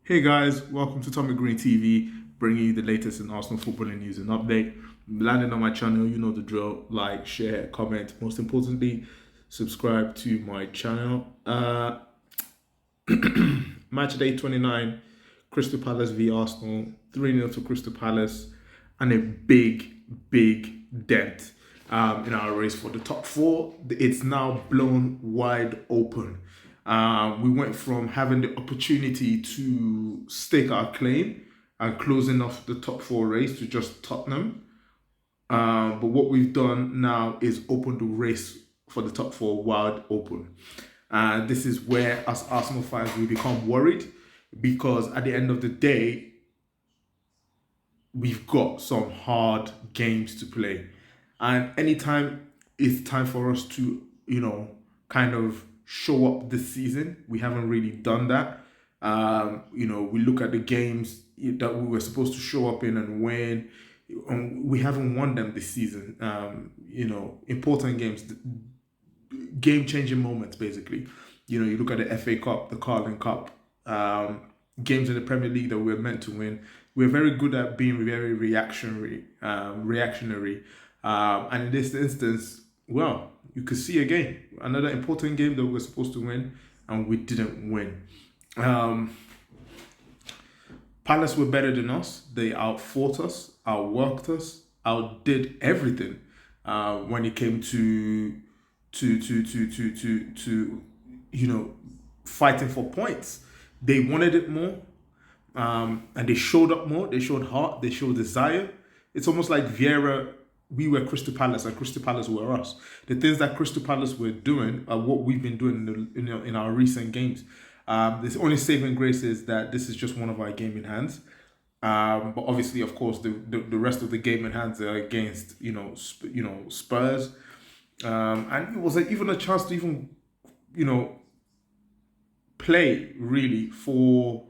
Hey guys, welcome to Tommy Green TV, bringing you the latest in Arsenal footballing news and update. Landing on my channel, you know the drill. Like, share, comment. Most importantly, subscribe to my channel. Match day 29, Crystal Palace v Arsenal, 3-0 to Crystal Palace, and a big dent in our race for the top four. It's now blown wide open. We went from having the opportunity to stake our claim and closing off the top four race to just Tottenham. But what we've done now is open the race for the top four wide open. This is where, as Arsenal fans, we become worried because at the end of the day, we've got some hard games to play. And anytime it's time for us to, kind of show up this season, we haven't really done that. We look at the games that we were supposed to show up in and win. We haven't won them this season. Important games, game-changing moments, basically. You look at the FA Cup, the Carling Cup, games in the Premier League that we're meant to win. We're very good at being very reactionary. And in this instance, well, you could see again another important game that we were supposed to win, and we didn't win. Palace were better than us. They outfought us, outworked us, outdid everything when it came to fighting for points. They wanted it more, and they showed up more. They showed heart. They showed desire. It's almost like Vieira. We were Crystal Palace, and Crystal Palace were us. The things that Crystal Palace were doing are what we've been doing in our recent games. The only saving grace is that this is just one of our game in hands. But obviously, of course, the rest of the game in hands are against Spurs, and it was even a chance to even play really for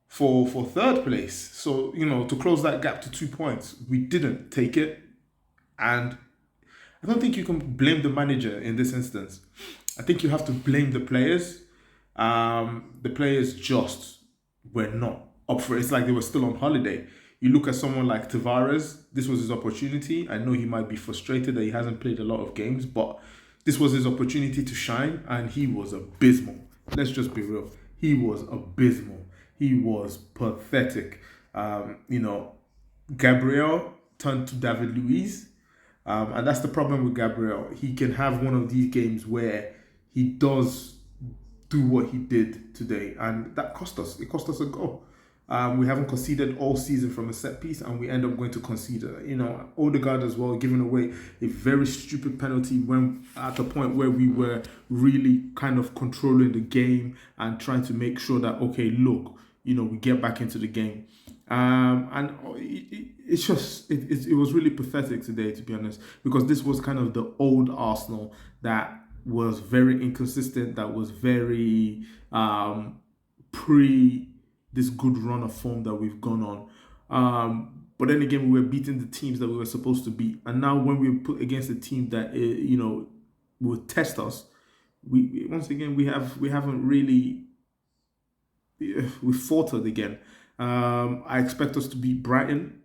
third place. So to close that gap to 2 points, we didn't take it, and I don't think you can blame the manager in this instance. I think you have to blame the players. The players just were not up for it. It's like they were still on holiday. You look at someone like Tavares, this was his opportunity. I know he might be frustrated that he hasn't played a lot of games, but this was his opportunity to shine, and he was abysmal. Let's just be real. He was abysmal. He was pathetic. Gabriel turned to David Luiz, and that's the problem with Gabriel. He can have one of these games where he does do what he did today, and that cost us. It cost us a goal. We haven't conceded all season from a set piece, and we end up going to concede. Odegaard as well, giving away a very stupid penalty when at a point where we were really kind of controlling the game and trying to make sure that, okay, look, we get back into the game. And it was really pathetic today, to be honest, because this was kind of the old Arsenal that was very inconsistent, that was very pre this good run of form that we've gone on. But then again, we were beating the teams that we were supposed to beat, and now when we put against a team that will test us, we once again we haven't really we faltered again. I expect us to beat Brighton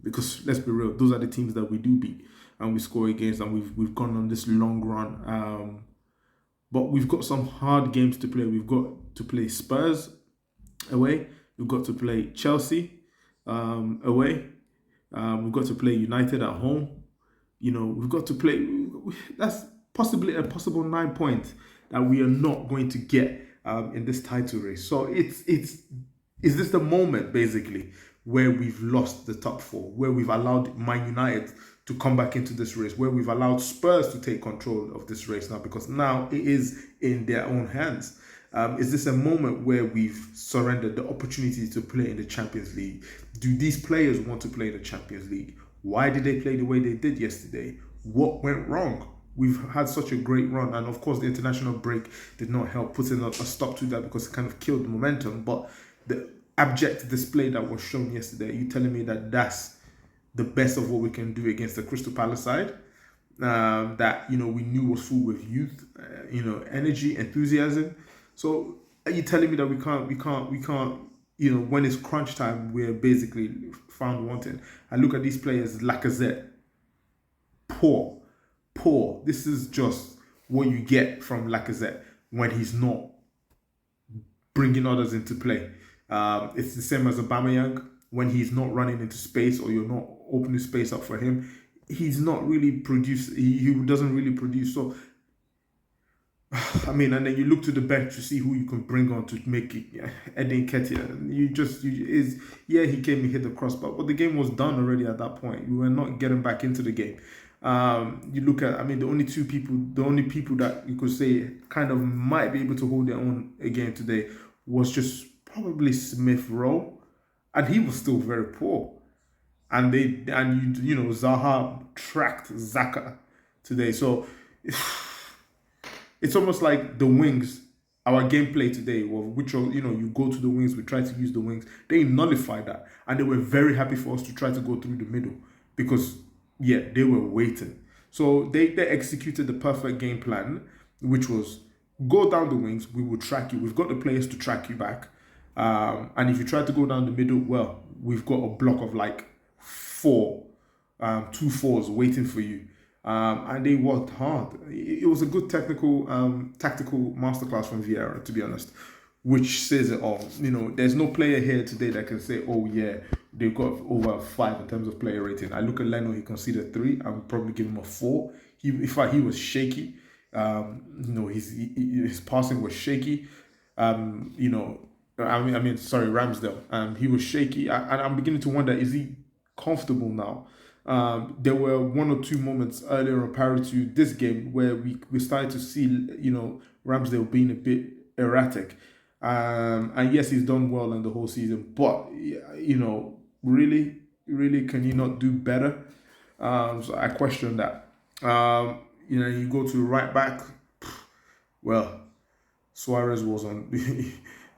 because let's be real, those are the teams that we do beat and we score against, and we've gone on this long run. But we've got some hard games to play. We've got to play Spurs away. We've got to play Chelsea away. We've got to play United at home. We've got to play. That's possibly a possible 9 points that we are not going to get in this title race. So is this the moment basically where we've lost the top four, where we've allowed Man United to come back into this race, where we've allowed Spurs to take control of this race now, because now it is in their own hands? Is this a moment where we've surrendered the opportunity to play in the Champions League? Do these players want to play in the Champions League? Why did they play the way they did yesterday? What went wrong? We've had such a great run, and of course the international break did not help putting a stop to that because it kind of killed the momentum. But the abject display that was shown yesterday, you telling me that that's the best of what we can do against the Crystal Palace side? That we knew was full with youth, energy, enthusiasm. So Are you telling me that we can't, when it's crunch time, we're basically found wanting? I look at these players, Lacazette, poor, poor. This is just what you get from Lacazette when he's not bringing others into play. It's the same as Aubameyang when he's not running into space or you're not opening space up for him. He's not really produce. He doesn't really produce. So I mean, and then you look to the bench to see who you can bring on to make it. Yeah, Eddie Nketiah. Yeah, he came and hit the crossbar, but the game was done already at that point. We were not getting back into the game. You look at, I mean, the only people that you could say kind of might be able to hold their own again today was just probably Smith Rowe, and he was still very poor. And Zaha tracked Zaka today, so it's almost like the wings. Our gameplay today, you go to the wings, we try to use the wings. They nullified that, and they were very happy for us to try to go through the middle because yeah, they were waiting. So they executed the perfect game plan, which was go down the wings. We will track you. We've got the players to track you back. And if you try to go down the middle, well, we've got a block of like four, 2 4s waiting for you. And they worked hard. It was a good tactical masterclass from Vieira, to be honest, which says it all. There's no player here today that can say, "Oh yeah, they've got over 5 in terms of player rating." I look at Leno; he conceded 3. I would probably give him a 4. In fact, he was shaky. His passing was shaky. Sorry, Ramsdale. He was shaky, and I'm beginning to wonder: is he comfortable now? There were 1 or 2 moments earlier on prior to this game where we started to see, Ramsdale being a bit erratic. And yes, he's done well in the whole season, but, really, really, can he not do better? So I question that. You go to right back, well, Suarez was on.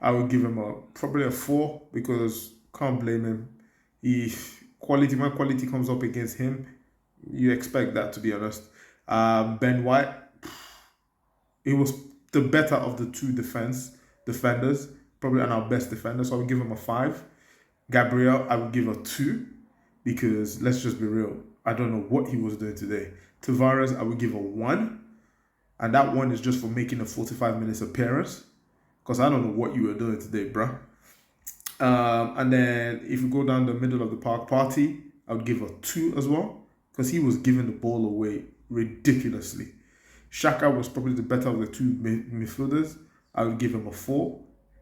I would give him probably a 4 because can't blame him. My quality comes up against him, you expect that, to be honest. Ben White, he was the better of the 2 defenders, probably our best defender, so I would give him a 5. Gabriel, I would give a 2 because let's just be real, I don't know what he was doing today. Tavares, I would give a 1, and that 1 is just for making a 45 minutes appearance because I don't know what you were doing today, bruh. And then if you go down the middle of the park, Party, I would give a 2 as well because he was giving the ball away ridiculously. Shaka was probably the better of the 2 midfielders. I would give him a 4,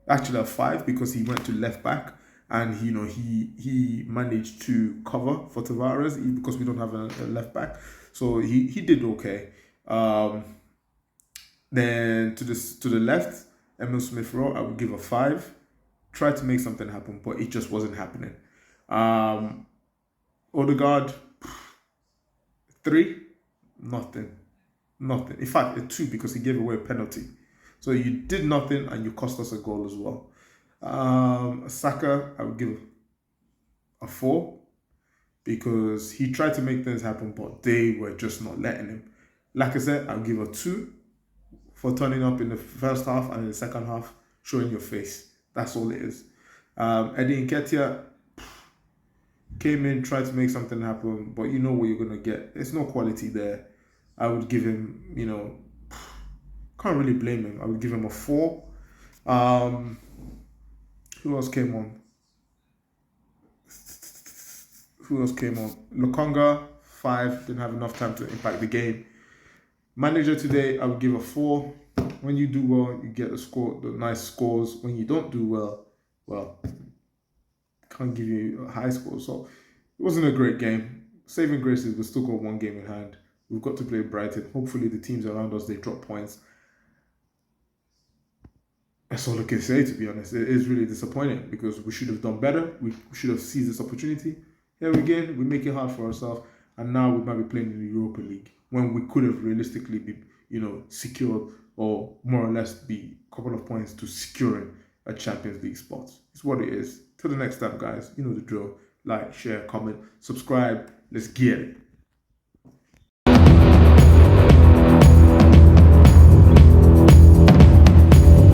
actually a 5 because he went to left back and he managed to cover for Tavares because we don't have a left back, so he did okay. Then to the left, Emil Smith Rowe, I would give a 5. Tried to make something happen, but it just wasn't happening. Odegaard, 3, nothing. In fact, a 2 because he gave away a penalty. So you did nothing and you cost us a goal as well. Saka, I would give a 4 because he tried to make things happen, but they were just not letting him. Like I said, I'll give a 2 for turning up in the first half and in the second half, showing your face. That's all it is. Eddie Nketiah came in, tried to make something happen, but you know what you're going to get. There's no quality there. I would give him, can't really blame him. I would give him a 4. Who else came on? Lokonga, 5. Didn't have enough time to impact the game. Manager today, I would give a 4. When you do well, you get the nice scores. When you don't do well, can't give you a high score. So it wasn't a great game. Saving grace is we still got 1 game in hand. We've got to play Brighton. Hopefully the teams around us, they drop points. That's all I can say, to be honest. It is really disappointing because we should have done better. We should have seized this opportunity. Here again, we make it hard for ourselves. And now we might be playing in the Europa League when we could have realistically be, secured or more or less be a couple of points to securing a Champions League spot. It's what it is. Till the next time, guys, you know the drill. Like, share, comment, subscribe. Let's get it.